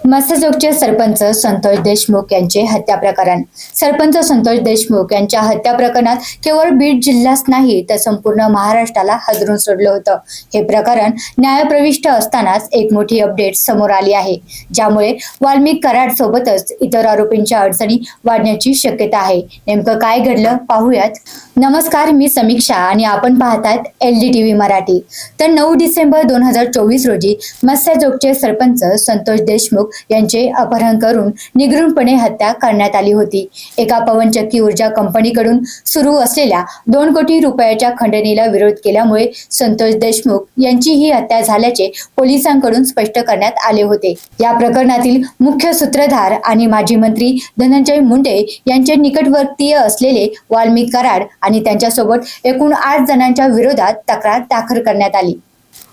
मस्सजोगचे सरपंच संतोष देशमुख यांचे हत्या प्रकरण. सरपंच संतोष देशमुख यांच्या हत्या प्रकरणात केवळ बीड जिल्हाच नाही तर संपूर्ण महाराष्ट्राला हादरून सोडलं होतं. हे प्रकरण न्यायप्रविष्ट असतानाच एक मोठी अपडेट समोर आली आहे, ज्यामुळे वाल्मिक कराड सोबतच इतर आरोपींच्या अडचणी वाढण्याची शक्यता आहे. नेमकं काय घडलं पाहूयात. नमस्कार, मी समीक्षा आणि आपण पाहतात LDTV मराठी. तर 9 डिसेंबर 2024 रोजी मस्सजोगचे सरपंच संतोष देशमुख यांचे अपहरण करून निगूढपणे हत्या करण्यात आली होती. एका पवनचक्की ऊर्जा कंपनीकडून सुरू असलेल्या 2 कोटी रुपयाच्या खंडणीला विरोध केल्यामुळे संतोष देशमुख यांची ही हत्या झाल्याचे पोलिसांकडून स्पष्ट करण्यात आले होते. या प्रकरणातील मुख्य सूत्रधार आणि माजी मंत्री धनंजय मुंडे यांचे निकटवर्तीय असलेले वाल्मिक कराड आणि त्यांच्यासोबत एकूण 8 जणांच्या विरोधात तक्रार दाखल करण्यात आली.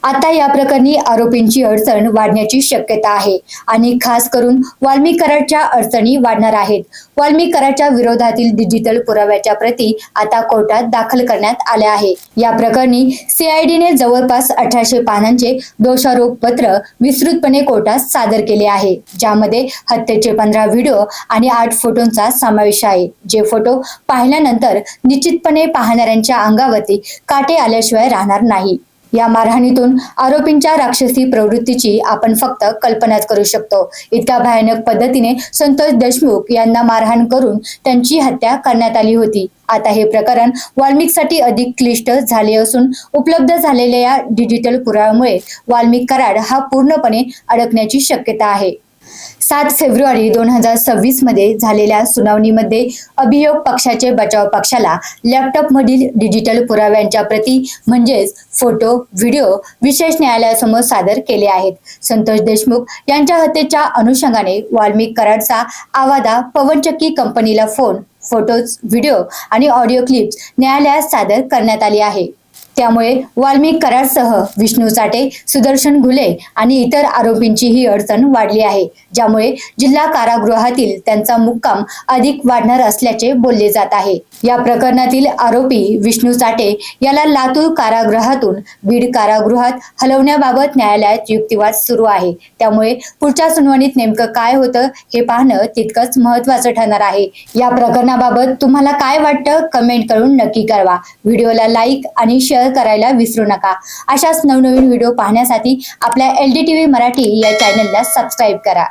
आता या प्रकरणी आरोपींची अडचण वाढण्याची शक्यता आहे आणि खास करून वाल्मिक कराडच्या अडचणी वाढणार आहेत. वाल्मिक कराडच्या विरोधातील डिजिटल पुराव्याच्या प्रती आता कोर्टात दाखल करण्यात आल्या आहे. या प्रकरणी CIDने जवळपास 1800 पानांचे दोषारोप पत्र विस्तृतपणे कोर्टात सादर केले आहे, ज्यामध्ये हत्येचे 15 व्हिडिओ आणि 8 फोटोंचा समावेश आहे. जे फोटो पाहिल्यानंतर निश्चितपणे पाहणाऱ्यांच्या अंगावरती काटे आल्याशिवाय राहणार नाही. या मारहाणीतून आरोपींच्या राक्षसी प्रवृत्तीची आपण फक्त कल्पनाच करू शकतो. इतक्या भयानक पद्धतीने संतोष देशमुख यांना मारहाण करून त्यांची हत्या करण्यात आली होती. आता हे प्रकरण वाल्मिकसाठी अधिक क्लिष्ट झाले असून उपलब्ध झालेल्या या डिजिटल पुराव्यामुळे वाल्मिक कराड हा पूर्णपणे अडकण्याची शक्यता आहे. 7 फेब्रुवारी 2026 मध्ये झालेल्या सुनावणीमध्ये अभियोग पक्षाचे बचाव पक्षाला लॅपटॉपमधील डिजिटल पुराव्यांच्या प्रती म्हणजेच फोटो, व्हिडिओ विशेष न्यायालयासमोर सादर केले आहेत. संतोष देशमुख यांच्या हत्येच्या अनुषंगाने वाल्मिक कराडचा आवादा पवनचक्की कंपनीला फोटोज, व्हिडिओ आणि ऑडिओ क्लिप्स न्यायालयात सादर करण्यात आली आहे. त्यामुळे वाल्मिक कराडसह विष्णू चाटे, सुदर्शन घुले आणि इतर आरोपींची ही अडचण वाढली आहे, ज्यामुळे जिल्हा कारागृहातील त्यांचा मुक्काम अधिक वाढणार असल्याचे बोलले जात आहे. या प्रकरणातील आरोपी विष्णू चाटे याला लातूर कारागृहातून बीड कारागृहात हलवण्याबाबत न्यायालयात युक्तिवाद सुरू आहे. त्यामुळे पुढच्या सुनावणीत नेमकं काय होतं हे पाहणं तितकंच महत्त्वाचं ठरणार आहे. या प्रकरणाबाबत तुम्हाला काय वाटतं कमेंट करून नक्की कळवा. व्हिडिओला लाईक आणि शेअर करायला विसरू नका. अशाच नवनवीन व्हिडिओ पाहण्यासाठी आपल्या LDTV मराठी या चॅनलला सबस्क्राईब करा.